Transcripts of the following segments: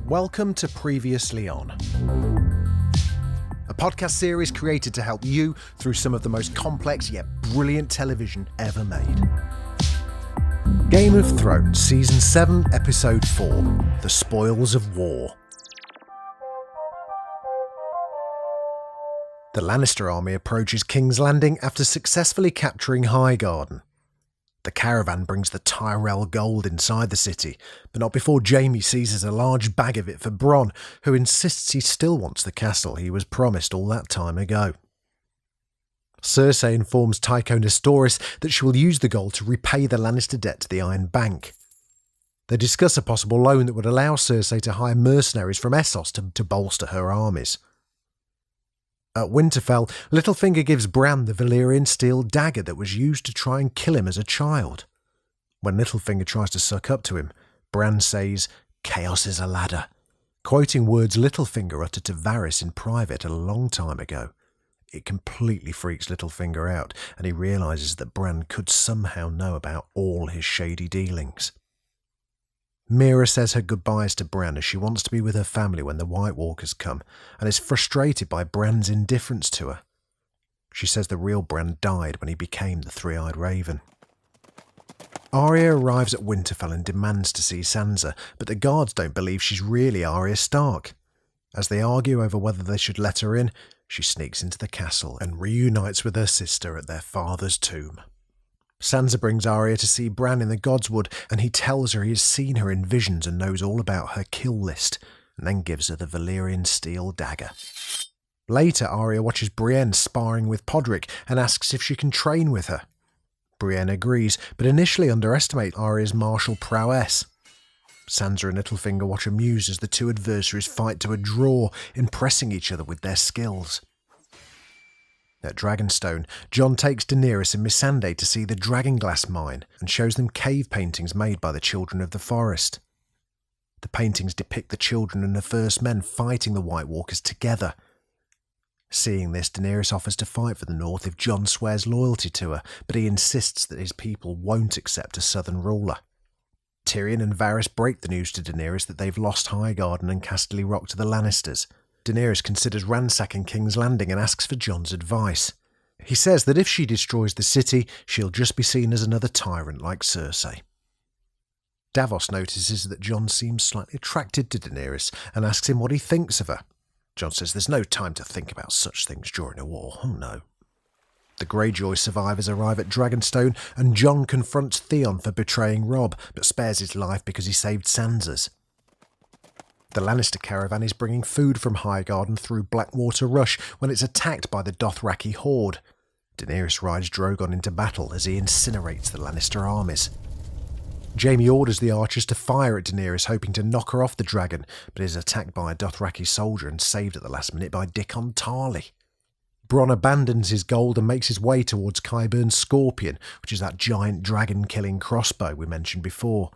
Welcome to Previously On, a podcast series created to help you through some of the most complex yet brilliant television ever made. Game of Thrones Season 7, Episode 4, The Spoils of War. The Lannister army approaches King's Landing after successfully capturing Highgarden. The caravan brings the Tyrell gold inside the city, but not before Jaime seizes a large bag of it for Bronn, who insists he still wants the castle he was promised all that time ago. Cersei informs Tyconess Doris that she will use the gold to repay the Lannister debt to the Iron Bank. They discuss a possible loan that would allow Cersei to hire mercenaries from Essos to bolster her armies. At Winterfell, Littlefinger gives Bran the Valyrian steel dagger that was used to try and kill him as a child. When Littlefinger tries to suck up to him, Bran says, "Chaos is a ladder," quoting words Littlefinger uttered to Varys in private a long time ago. It completely freaks Littlefinger out, and he realises that Bran could somehow know about all his shady dealings. Mira says her goodbyes to Bran as she wants to be with her family when the White Walkers come, and is frustrated by Bran's indifference to her. She says the real Bran died when he became the Three-Eyed Raven. Arya arrives at Winterfell and demands to see Sansa, but the guards don't believe she's really Arya Stark. As they argue over whether they should let her in, she sneaks into the castle and reunites with her sister at their father's tomb. Sansa brings Arya to see Bran in the Godswood, and he tells her he has seen her in visions and knows all about her kill list, and then gives her the Valyrian steel dagger. Later, Arya watches Brienne sparring with Podrick and asks if she can train with her. Brienne agrees, but initially underestimates Arya's martial prowess. Sansa and Littlefinger watch amused as the two adversaries fight to a draw, impressing each other with their skills. At Dragonstone, Jon takes Daenerys and Missandei to see the Dragonglass mine and shows them cave paintings made by the Children of the Forest. The paintings depict the children and the First Men fighting the White Walkers together. Seeing this, Daenerys offers to fight for the North if Jon swears loyalty to her, but he insists that his people won't accept a southern ruler. Tyrion and Varys break the news to Daenerys that they've lost Highgarden and Casterly Rock to the Lannisters. Daenerys considers ransacking King's Landing and asks for Jon's advice. He says that if she destroys the city, she'll just be seen as another tyrant like Cersei. Davos notices that Jon seems slightly attracted to Daenerys and asks him what he thinks of her. Jon says there's no time to think about such things during a war. Oh no. The Greyjoy survivors arrive at Dragonstone and Jon confronts Theon for betraying Robb, but spares his life because he saved Sansa's. The Lannister caravan is bringing food from Highgarden through Blackwater Rush when it's attacked by the Dothraki horde. Daenerys rides Drogon into battle as he incinerates the Lannister armies. Jaime orders the archers to fire at Daenerys, hoping to knock her off the dragon, but is attacked by a Dothraki soldier and saved at the last minute by Dickon Tarly. Bronn abandons his gold and makes his way towards Qyburn's Scorpion, which is that giant dragon-killing crossbow we mentioned before.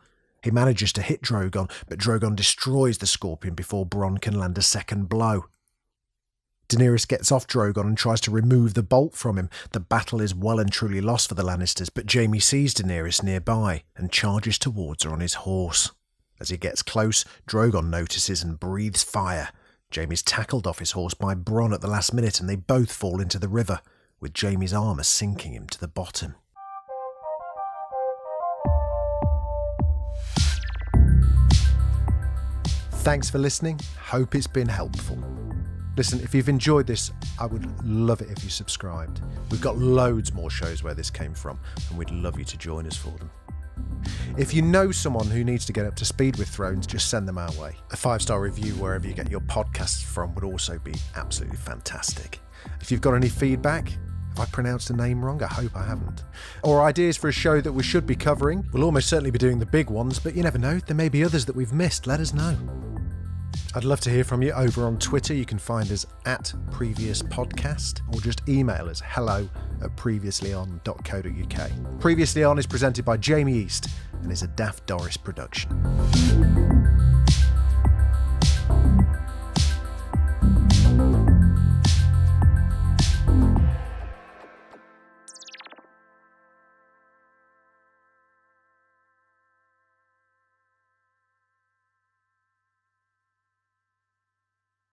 He manages to hit Drogon, but Drogon destroys the Scorpion before Bronn can land a second blow. Daenerys gets off Drogon and tries to remove the bolt from him. The battle is well and truly lost for the Lannisters, but Jaime sees Daenerys nearby and charges towards her on his horse. As he gets close, Drogon notices and breathes fire. Jaime's tackled off his horse by Bronn at the last minute and they both fall into the river, with Jaime's armour sinking him to the bottom. Thanks for listening. Hope it's been helpful. Listen, if you've enjoyed this, I would love it if you subscribed. We've got loads more shows where this came from, and we'd love you to join us for them. If you know someone who needs to get up to speed with Thrones, just send them our way. A 5-star review wherever you get your podcasts from would also be absolutely fantastic. If you've got any feedback, have I pronounced a name wrong? I hope I haven't. Or ideas for a show that we should be covering? We'll almost certainly be doing the big ones, but you never know. There may be others that we've missed. Let us know. I'd love to hear from you over on Twitter. You can find us at Previous Podcast, or just email us hello@previouslyon.co.uk. Previously On is presented by Jamie East and is a Daft Doris production.